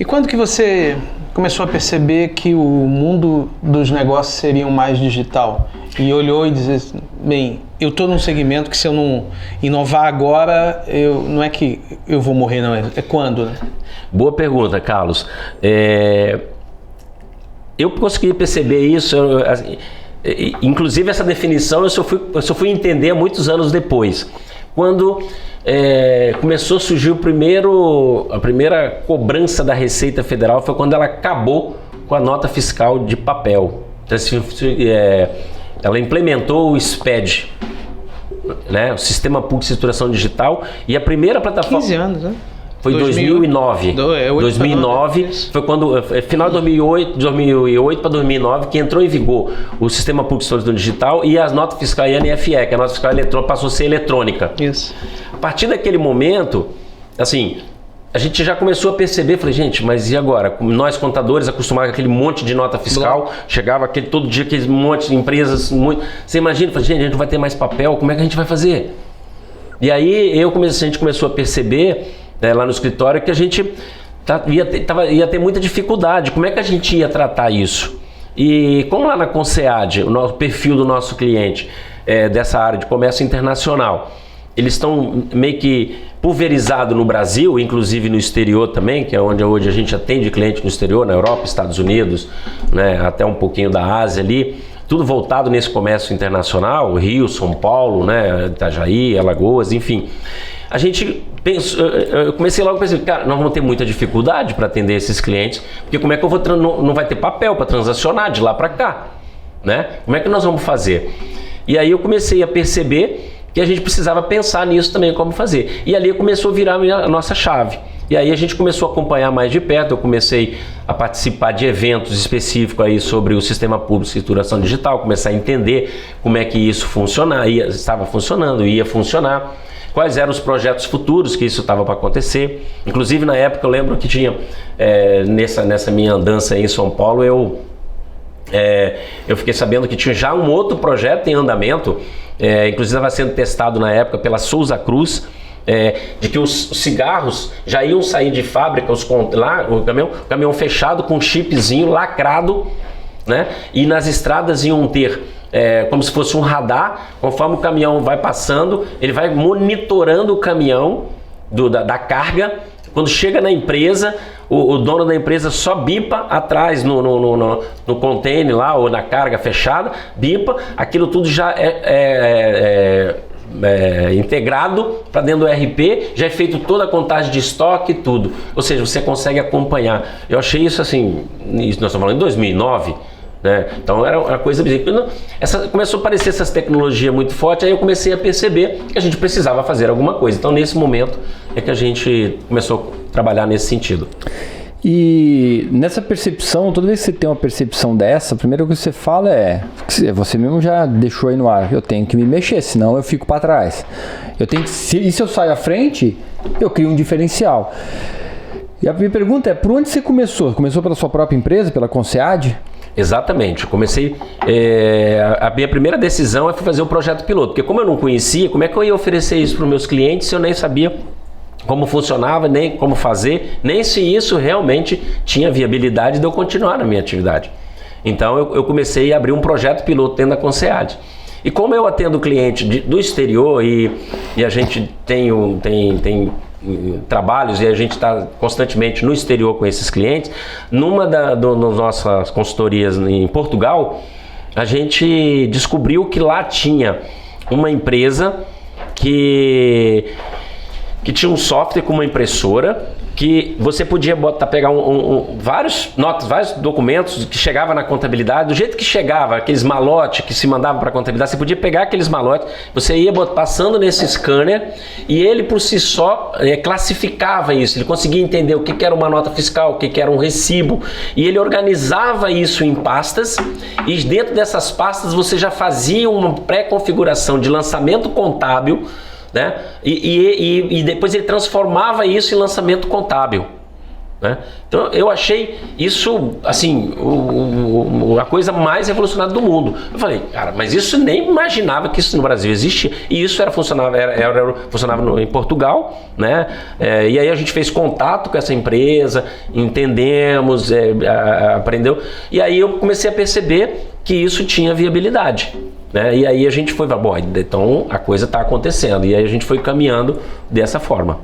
E quando que você começou a perceber que o mundo dos negócios seria mais digital? E olhou e disse, bem, eu estou num segmento que se eu não inovar agora, não é que eu vou morrer, não, é quando, né? Boa pergunta, Carlos. Eu consegui perceber isso, inclusive essa definição eu só fui entender muitos anos depois. Quando começou a surgir a primeira cobrança da Receita Federal foi quando ela acabou com a nota fiscal de papel. Então, ela implementou o SPED, né? O Sistema Público de Escrituração Digital, e a primeira plataforma... 15 anos, né? Foi em 2009. 2009 foi quando, final de 2008 para 2009, que entrou em vigor o Sistema Público de Escrituração Digital e as notas fiscais NFE, que a nota fiscal passou a ser eletrônica. Isso. A partir daquele momento, assim, a gente já começou a perceber, falei, gente, mas e agora? Nós contadores acostumados com aquele monte de nota fiscal, chegava todo dia aquele monte de empresas, você imagina, falei, gente, a gente não vai ter mais papel, como é que a gente vai fazer? E aí a gente começou a perceber, né, lá no escritório, que a gente ia ter muita dificuldade, como é que a gente ia tratar isso? E como lá na Concead, o perfil do nosso cliente dessa área de comércio internacional, eles estão meio que pulverizados no Brasil, inclusive no exterior também, que é onde hoje a gente atende cliente no exterior, na Europa, Estados Unidos, né, até um pouquinho da Ásia ali, tudo voltado nesse comércio internacional, Rio, São Paulo, né, Itajaí, Alagoas, enfim. A gente pensou, eu comecei logo a pensar, cara, nós vamos ter muita dificuldade para atender esses clientes, porque como é que eu vou, não vai ter papel para transacionar de lá para cá, né? Como é que nós vamos fazer? E aí eu comecei a perceber que a gente precisava pensar nisso também, como fazer. E ali começou a virar a nossa chave. E aí a gente começou a acompanhar mais de perto, eu comecei a participar de eventos específicos aí sobre o Sistema Público de Escrituração Digital, começar a entender como é que isso estava funcionando, ia funcionar, quais eram os projetos futuros que isso estava para acontecer. Inclusive na época eu lembro que tinha, nessa minha andança aí em São Paulo, eu fiquei sabendo que tinha já um outro projeto em andamento, inclusive estava sendo testado na época pela Souza Cruz, de que os cigarros já iam sair de fábrica, o caminhão fechado com um chipzinho lacrado, né? E nas estradas iam ter como se fosse um radar, conforme o caminhão vai passando, ele vai monitorando o caminhão da carga. Quando chega na empresa, o dono da empresa só bipa atrás no container lá, ou na carga fechada, bipa, aquilo tudo já integrado para dentro do ERP, já é feito toda a contagem de estoque e tudo. Ou seja, você consegue acompanhar. Eu achei isso assim, nós estamos falando em 2009, né? Então era uma coisa bizarra. Começou a aparecer essas tecnologias muito fortes, aí eu comecei a perceber que a gente precisava fazer alguma coisa. Então nesse momento é que a gente começou a trabalhar nesse sentido. E nessa percepção, toda vez que você tem uma percepção dessa, a primeira coisa que você fala você mesmo já deixou aí no ar, eu tenho que me mexer, senão eu fico para trás. E se eu saio à frente, eu crio um diferencial. E a minha pergunta é, por onde você começou? Começou pela sua própria empresa, pela Concead? Exatamente, comecei, a minha primeira decisão foi fazer um projeto piloto, porque como eu não conhecia, como é que eu ia oferecer isso para os meus clientes se eu nem sabia como funcionava, nem como fazer, nem se isso realmente tinha viabilidade de eu continuar na minha atividade. Então eu comecei a abrir um projeto piloto dentro da Concead. E como eu atendo cliente do exterior e a gente tem trabalhos e a gente está constantemente no exterior com esses clientes, numa das nossas consultorias em Portugal, a gente descobriu que lá tinha uma empresa que tinha um software com uma impressora que você podia pegar vários documentos que chegavam na contabilidade, do jeito que chegava, aqueles malotes que se mandavam para a contabilidade, você podia pegar aqueles malotes, você ia passando nesse scanner e ele por si só classificava isso, ele conseguia entender o que era uma nota fiscal, o que era um recibo, e ele organizava isso em pastas, e dentro dessas pastas você já fazia uma pré-configuração de lançamento contábil, né? E depois ele transformava isso em lançamento contábil. né? Então eu achei isso, assim, a coisa mais revolucionária do mundo. Eu falei, cara, mas isso nem imaginava que isso no Brasil existia. E isso funcionava em Portugal, né? E aí a gente fez contato com essa empresa, entendemos, aprendeu. E aí eu comecei a perceber que isso tinha viabilidade, né? E aí a gente foi, bom, então a coisa está acontecendo. E aí a gente foi caminhando dessa forma.